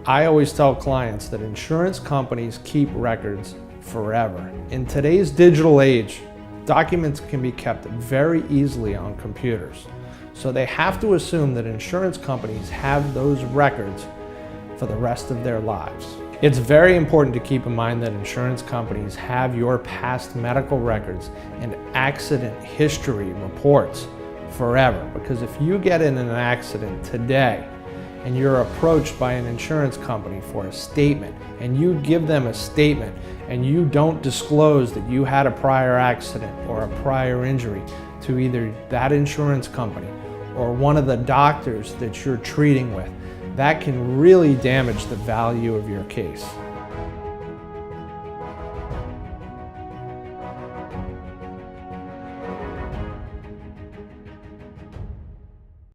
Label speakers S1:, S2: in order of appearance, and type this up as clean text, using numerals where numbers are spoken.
S1: I always tell clients that insurance companies keep records forever. In today's digital age, documents can be kept very easily on computers. So they have to assume that insurance companies have those records for the rest of their lives. It's very important to keep in mind that insurance companies have your past medical records and accident history reports forever, because if you get in an accident today and you're approached by an insurance company for a statement and you give them a statement and you don't disclose that you had a prior accident or a prior injury to either that insurance company or one of the doctors that you're treating with, that can really damage the value of your case.